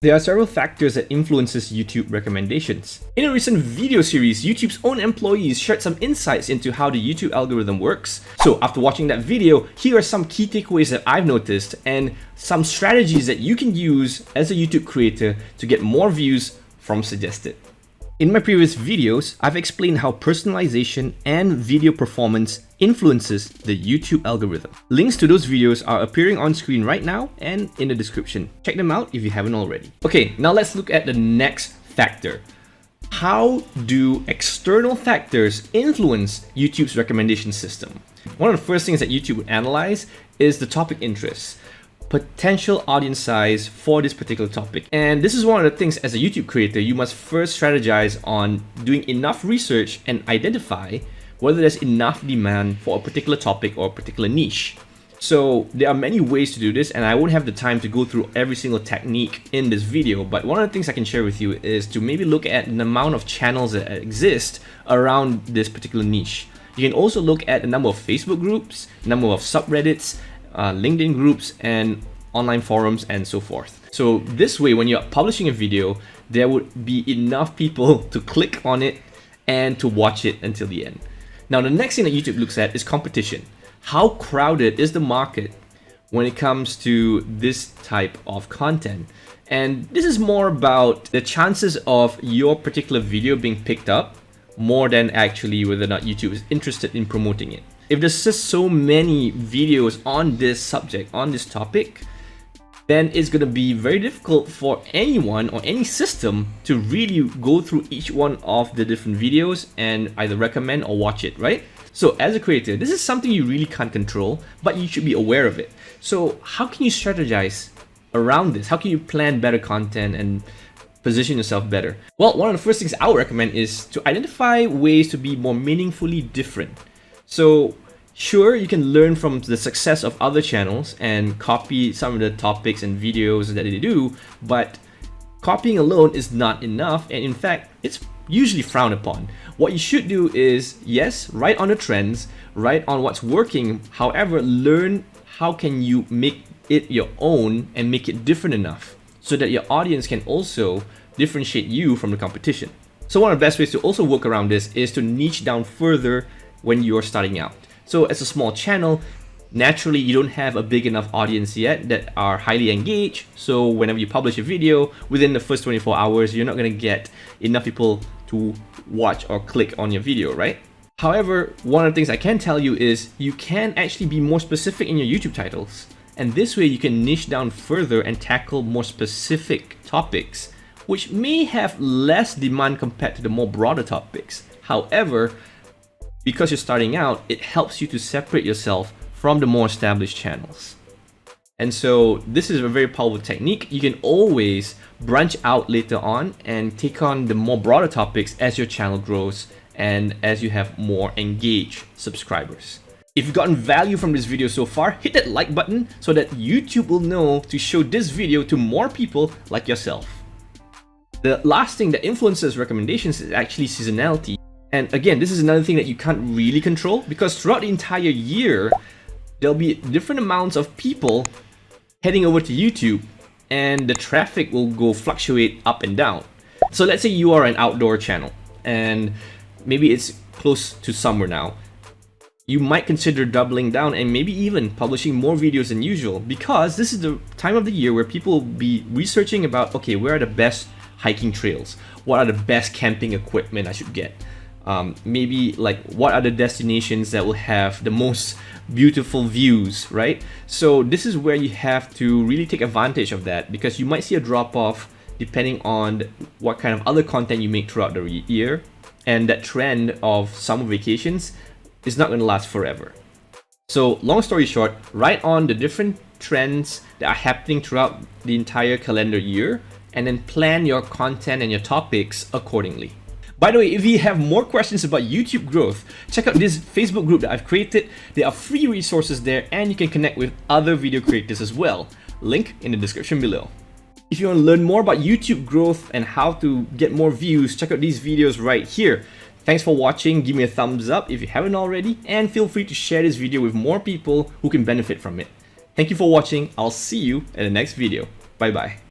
There are several factors that influences YouTube recommendations. In a recent video series, YouTube's own employees shared some insights into how the YouTube algorithm works. So after watching that video, here are some key takeaways that I've noticed and some strategies that you can use as a YouTube creator to get more views from suggested. In my previous videos, I've explained how personalization and video performance influences the YouTube algorithm. Links to those videos are appearing on screen right now and in the description. Check them out if you haven't already. Okay, now let's look at the next factor. How do external factors influence YouTube's recommendation system? One of the first things that YouTube would analyze is the topic interests, potential audience size for this particular topic. And this is one of the things as a YouTube creator, you must first strategize on doing enough research and identify whether there's enough demand for a particular topic or a particular niche. So there are many ways to do this, and I won't have the time to go through every single technique in this video, but one of the things I can share with you is to maybe look at the amount of channels that exist around this particular niche. You can also look at the number of Facebook groups, number of subreddits, LinkedIn groups, and online forums, and so forth. So this way, when you're publishing a video, there would be enough people to click on it and to watch it until the end. Now, the next thing that YouTube looks at is competition. How crowded is the market when it comes to this type of content? And this is more about the chances of your particular video being picked up more than actually whether or not YouTube is interested in promoting it. If there's just so many videos on this subject, on this topic, then it's going to be very difficult for anyone or any system to really go through each one of the different videos and either recommend or watch it, right? So as a creator, this is something you really can't control, but you should be aware of it. So how can you strategize around this? How can you plan better content and position yourself better? Well, one of the first things I would recommend is to identify ways to be more meaningfully different. So sure, you can learn from the success of other channels and copy some of the topics and videos that they do, but copying alone is not enough, and in fact, it's usually frowned upon. What you should do is, yes, write on the trends, write on what's working. However, learn how can you make it your own and make it different enough so that your audience can also differentiate you from the competition. So one of the best ways to also work around this is to niche down further when you're starting out. So as a small channel, naturally you don't have a big enough audience yet that are highly engaged. So whenever you publish a video, within the first 24 hours, you're not going to get enough people to watch or click on your video, right? However, one of the things I can tell you is you can actually be more specific in your YouTube titles. And this way you can niche down further and tackle more specific topics, which may have less demand compared to the more broader topics. However, because you're starting out, it helps you to separate yourself from the more established channels. And so this is a very powerful technique. You can always branch out later on and take on the more broader topics as your channel grows and as you have more engaged subscribers. If you've gotten value from this video so far, hit that like button so that YouTube will know to show this video to more people like yourself. The last thing that influences recommendations is actually seasonality. And again, this is another thing that you can't really control because throughout the entire year, there'll be different amounts of people heading over to YouTube and the traffic will go fluctuate up and down. So let's say you are an outdoor channel and maybe it's close to summer now. You might consider doubling down and maybe even publishing more videos than usual because this is the time of the year where people will be researching about, okay, where are the best hiking trails? What are the best camping equipment I should get? Maybe like what are the destinations that will have the most beautiful views, right? So this is where you have to really take advantage of that because you might see a drop off depending on what kind of other content you make throughout the year, and that trend of summer vacations is not going to last forever. So long story short, write on the different trends that are happening throughout the entire calendar year and then plan your content and your topics accordingly. By the way, if you have more questions about YouTube growth, check out this Facebook group that I've created. There are free resources there and you can connect with other video creators as well. Link in the description below. If you want to learn more about YouTube growth and how to get more views, check out these videos right here. Thanks for watching, give me a thumbs up if you haven't already, and feel free to share this video with more people who can benefit from it. Thank you for watching, I'll see you in the next video. Bye bye.